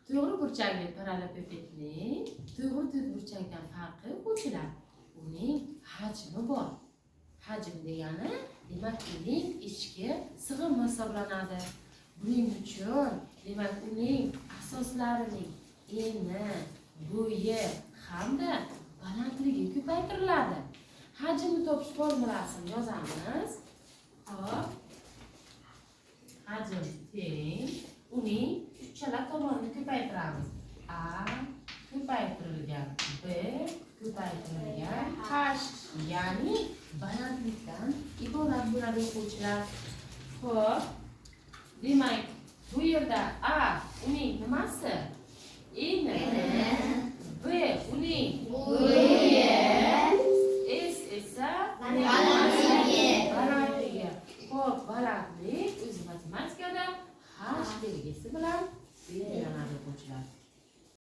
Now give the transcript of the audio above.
To'g'ri burchakli parallelopipedning to'g'ri burchakdan farqi o'quvchilar, uning hajmi bor. Hajm degani, demak, uning ichki sig'imi hisoblanadi. Buning uchun, demak, uning asoslarining eni, bo'yi hamda balandligi ko'paytiriladi. Hajmni topish formulasini yozamiz. Hop. Hajm teng uning uchala tomonini ko'paytiramiz. A ko'paytirilgan B ko'paytirilgan H, ya'ni balandlikdan iborat bo'ladi o'quvchilar. Xo'p, demak, bu yerda A uning nimasi? Eni. B uning bo'yi. S esa balandligi. Xo'p, balandlik o'z matematikada H belgisi bilan belgilanadi o'quvchilar.